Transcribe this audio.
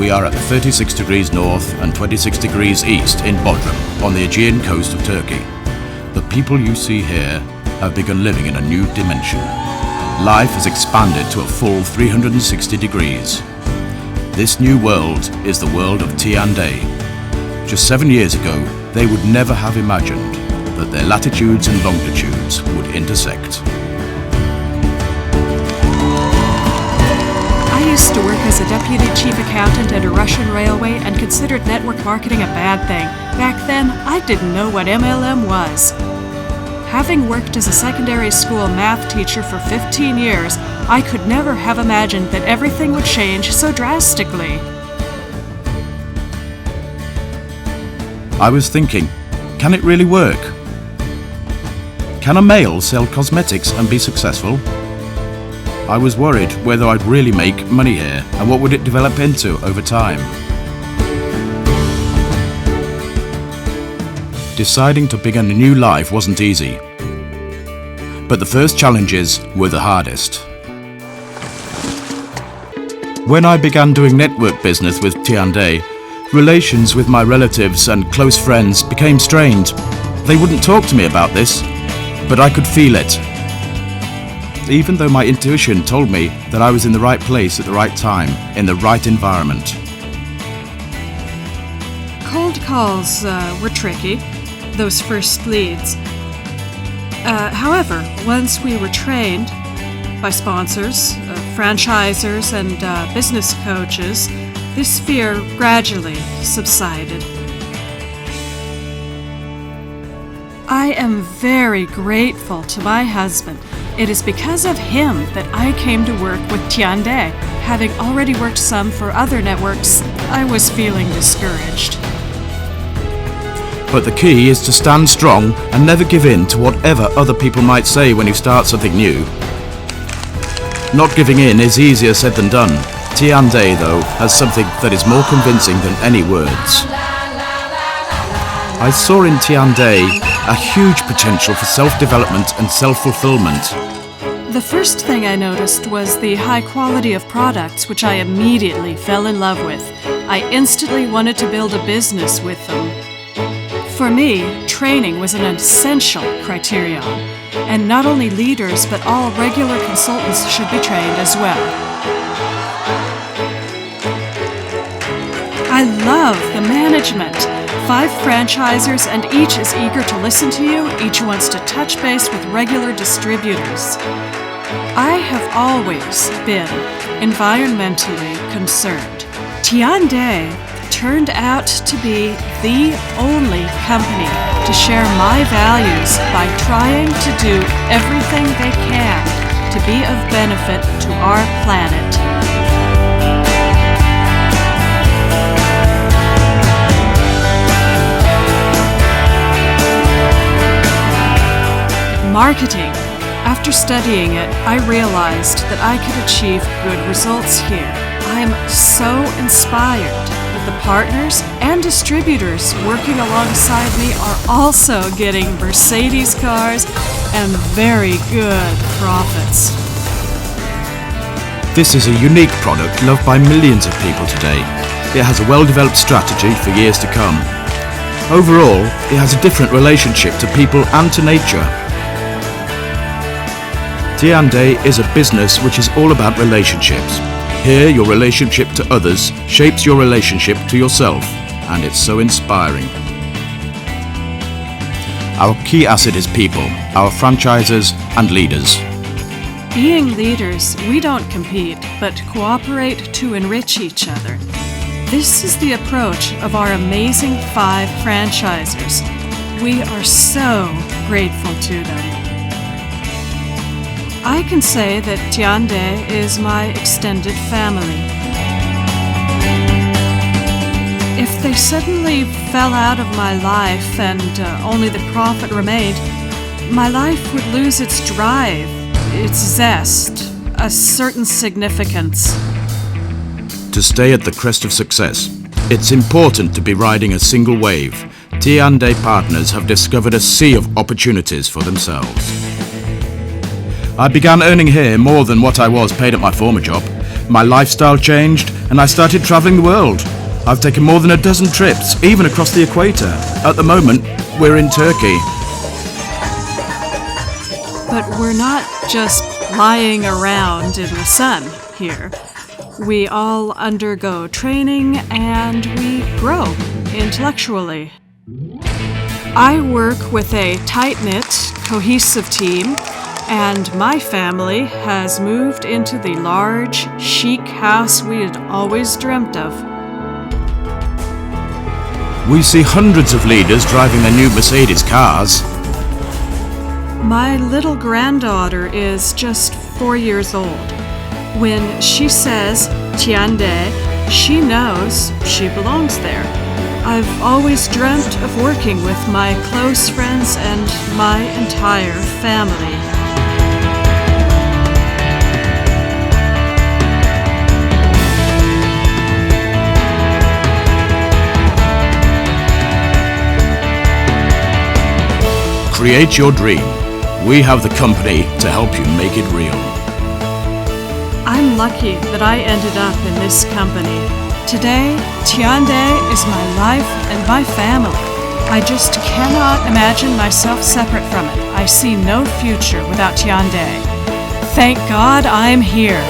we are at 36 degrees north and 26 degrees east in Bodrum on the Aegean coast of Turkey. The people you see here have begun living in a new dimension. Life has expanded to a full 360 degrees. This new world is the world of Tiande. Just 7 years ago, they would never have imagined that their latitudes and longitudes would intersect. I used to work as a deputy chief accountant at a Russian railway and considered network marketing a bad thing. Back then, I didn't know what MLM was. Having worked as a secondary school math teacher for 15 years, I could never have imagined that everything would change so drastically. I was thinking, can it really work? Can a male sell cosmetics and be successful? I was worried whether I'd really make money here and what would it develop into over time. Deciding to begin a new life wasn't easy, but the first challenges were the hardest. When I began doing network business with Tiande, relations with my relatives and close friends became strained. They wouldn't talk to me about this, but I could feel it. Even though my intuition told me that I was in the right place at the right time, in the right environment. Cold calls were tricky, those first leads. However, once we were trained by sponsors, franchisors, and business coaches, this fear gradually subsided. I am very grateful to my husband. It is because of him that I came to work with Tiande. Having already worked some for other networks, I was feeling discouraged. But the key is to stand strong and never give in to whatever other people might say when you start something new. Not giving in is easier said than done. Tiande, though, has something that is more convincing than any words. I saw in Tiande a huge potential for self-development and self-fulfillment. The first thing I noticed was the high quality of products, which I immediately fell in love with. I instantly wanted to build a business with them. For me, training was an essential criterion, and not only leaders but all regular consultants should be trained as well. I love the management. 5 franchisors and each is eager to listen to you, each wants to touch base with regular distributors. I have always been environmentally concerned. Tiande turned out to be the only company to share my values by trying to do everything they can to be of benefit to our planet. Marketing. After studying it, I realized that I could achieve good results here. I'm so inspired that the partners and distributors working alongside me are also getting Mercedes cars and very good profits. This is a unique product loved by millions of people today. It has a well-developed strategy for years to come. Overall, it has a different relationship to people and to nature. Tiande is a business which is all about relationships. Here, your relationship to others shapes your relationship to yourself, and it's so inspiring. Our key asset is people, our franchisers and leaders. Being leaders, we don't compete, but cooperate to enrich each other. This is the approach of our amazing 5 franchisors. We are so grateful to them. I can say that Tiande is my extended family. If they suddenly fell out of my life and only the profit remained, my life would lose its drive, its zest, a certain significance. To stay at the crest of success, it's important to be riding a single wave. Tiande partners have discovered a sea of opportunities for themselves. I began earning here more than what I was paid at my former job. My lifestyle changed, and I started traveling the world. I've taken more than a dozen trips, even across the equator. At the moment, we're in Turkey. But we're not just lying around in the sun here. We all undergo training and we grow intellectually. I work with a tight-knit, cohesive team, and my family has moved into the large, chic house we had always dreamt of. We see hundreds of leaders driving their new Mercedes cars. My little granddaughter is just 4 years old. When she says Tiande, she knows she belongs there. I've always dreamt of working with my close friends and my entire family. Create your dream. We have the company to help you make it real. I'm lucky that I ended up in this company. Today, Tiande is my life and my family. I just cannot imagine myself separate from it. I see no future without Tiande. Thank God I'm here.